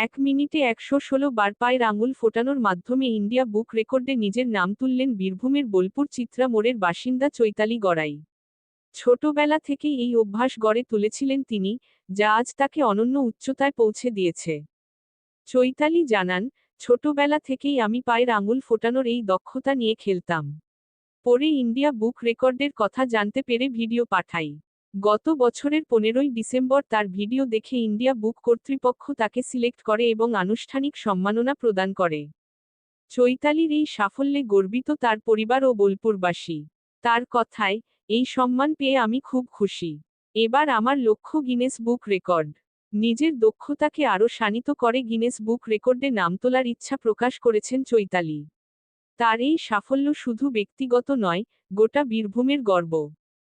1 মিনিটে 116 বার পায়ের আঙুল ফোটানোর মাধ্যমে ইন্ডিয়া বুক রেকর্ডে নিজের নাম তুললেন বীরভূমের বোলপুর চিত্রা মোড়ের বাসিন্দা চৈতালি গড়াই। ছোটবেলা থেকেই এই অভ্যাস গড়ে তুলেছিলেন তিনি, যা আজ তাকে অনন্য উচ্চতায় পৌঁছে দিয়েছে। চৈতালি জানান, ছোটবেলা থেকেই আমি পায়ের আঙুল ফোটানোর এই দক্ষতা নিয়ে খেলতাম। পরে ইন্ডিয়া বুক রেকর্ডের কথা জানতে পেরে ভিডিও পাঠাই। গত বছরের 15ই ডিসেম্বর তার ভিডিও দেখে ইন্ডিয়া বুক কর্তৃপক্ষ তাকে সিলেক্ট করে এবং আনুষ্ঠানিক সম্মাননা প্রদান করে। চৈতালির এই সাফল্যে গর্বিত তার পরিবার ও বোলপুরবাসী। তার কথায়, এই সম্মান পেয়ে আমি খুব খুশি। এবার আমার লক্ষ্য গিনেস বুক রেকর্ড। নিজের দক্ষতাকে আরও শানিত করে গিনেস বুক রেকর্ডে নাম তোলার ইচ্ছা প্রকাশ করেছেন চৈতালি। তার এই সাফল্য শুধু ব্যক্তিগত নয়, গোটা বীরভূমের গর্ব।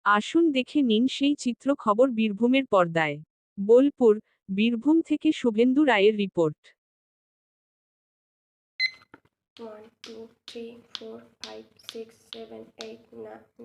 আসুন দেখে নিন সেই চিত্র খবর বীরভূমের পর্দায়। বোলপুর, বীরভূম থেকে শুভেন্দু রায়ের রিপোর্ট। 1 2 3 4 5 6 7 8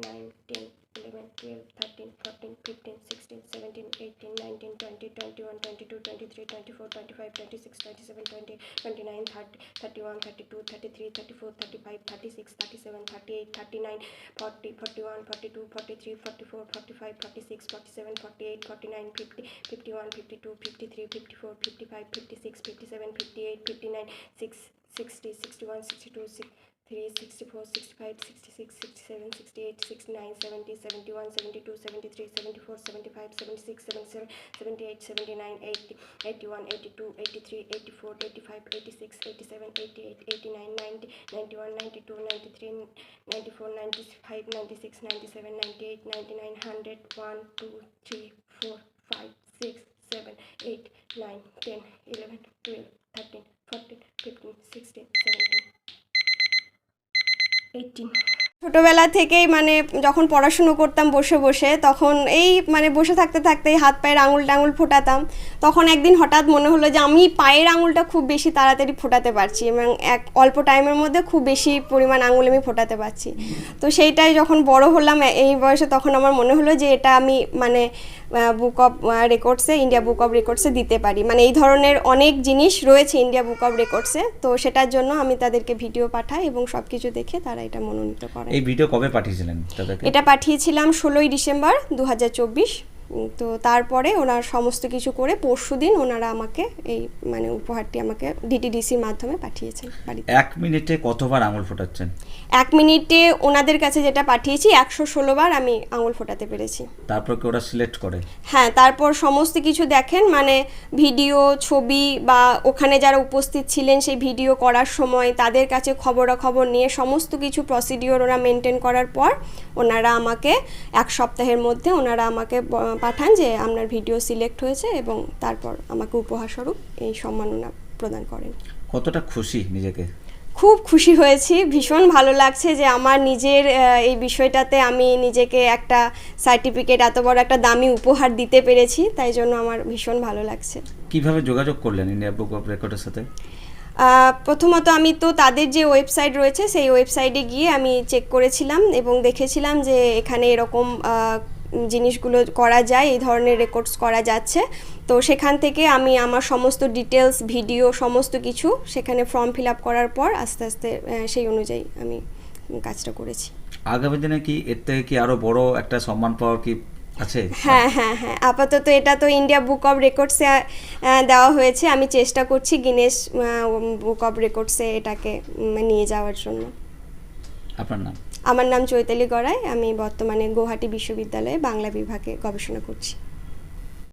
9 10 11 12 13 14 15 16 17 18 19 20 21 22 23 24 25 26 27 28 29 30 31 32 33 34 35 36 37 38 39 40 41 42 43 44 45 46 47 48 49 50 51 52 53 54 55 56 57 58 59 60 61 62 63 64 65 66 67 68 69 70 71 72 73 74 75 76 77 78 79 80 81 82 83 84 85 86 87 88 89 90 91 92 93 94 95 96 97 98 99 100 1 2 3 4 5 6 7 8 9 10 11 12 13 14 15 16 17 18। ছোটোবেলা থেকেই মানে যখন পড়াশুনো করতাম বসে বসে, তখন এই মানে বসে থাকতে থাকতেই হাত পায়ের আঙুল টাঙুল ফোটাতাম। তখন একদিন হঠাৎ মনে হলো যে আমি পায়ের আঙুলটা খুব বেশি তাড়াতাড়ি ফোটাতে পারছি এবং অল্প টাইমের মধ্যে খুব বেশি পরিমাণ আঙুল আমি ফোটাতে পারছি। তো সেইটাই যখন বড় হলাম এই বয়সে, তখন আমার মনে হলো যে এটা আমি মানে বুক অফ রেকর্ডসে, ইন্ডিয়া বুক অফ রেকর্ডসে দিতে পারি। মানে এই ধরনের অনেক জিনিস রয়েছে ইন্ডিয়া বুক অফ রেকর্ডসে। তো সেটার জন্য আমি তাদেরকে ভিডিও পাঠাই এবং সব কিছু দেখে তারা এটা মনোনীত করে। এই ভিডিও কবে পাঠিয়েছিলেন তাদেরকে? এটা পাঠিয়েছিলাম 16ই ডিসেম্বর 2024। তো তারপরে ওনার সমস্ত কিছু করে পরশুদিন ওনারা আমাকে এই মানে উপহারটি আমাকে ডিটিডিসির মাধ্যমে পাঠিয়েছেন বাড়িতে। 1 মিনিটে কতবার আঙুল ফোটাচ্ছেন? 1 মিনিটে ওনাদের কাছে যেটা পাঠিয়েছি 116 বার আমি আঙুল ফোটাতে পেরেছি। তারপর কি ওরা সিলেক্ট করে? হ্যাঁ, তারপর সমস্ত কিছু দেখেন, মানে ভিডিও, ছবি বা ওখানে যারা উপস্থিত ছিলেন সেই ভিডিও করার সময় তাদের কাছে খবরাখবর নিয়ে সমস্ত কিছু প্রসিডিওর ওরা মেনটেন করার পর ওনারা আমাকে 1 সপ্তাহের মধ্যে ওনারা আমাকে পাঠান যে আপনার ভিডিও সিলেক্ট হয়েছে এবং তারপর আমাকে উপহারস্বরূপ এই সম্মাননা প্রদান করেন। কতটা খুশি নিজেকে? খুব খুশি হয়েছি, ভীষণ ভালো লাগছে যে আমার নিজের এই বিষয়টাতে আমি নিজেকে একটা সার্টিফিকেট, এত বড় একটা দামি উপহার দিতে পেরেছি, তাই জন্য আমার ভীষণ ভালো লাগছে। কিভাবে যোগাযোগ করলেন ইন্ডিয়া বুক অফ রেকর্ডের সাথে? প্রথমত আমি তো তাদের যে ওয়েবসাইট রয়েছে সেই ওয়েবসাইটে গিয়ে আমি চেক করেছিলাম এবং দেখেছিলাম যে এখানে এরকম জিনিসগুলো করা যায়, এই ধরনের রেকর্ডস করা যাচ্ছে। তো সেখান থেকে আমি আমার সমস্ত ডিটেলস, ভিডিও, সমস্ত কিছু সেখানে ফর্ম ফিল আপ করার পর আস্তে আস্তে সেই অনুযায়ী আমি কাজটা করেছি। আগামী দিনে কি এর থেকে কি আরও বড় একটা সম্মান পাওয়ার কি আছে? হ্যাঁ হ্যাঁ হ্যাঁ, আপাতত এটা তো ইন্ডিয়া বুক অফ রেকর্ডসে দেওয়া হয়েছে, আমি চেষ্টা করছি গিনেস বুক অফ রেকর্ডসে এটাকে নিয়ে যাওয়ার জন্য। আপনার নাম? আমার নাম চৈতালি গড়াই, আমি বর্তমানে গৌহাটি বিশ্ববিদ্যালয়ে বাংলা বিভাগে গবেষণা করছি।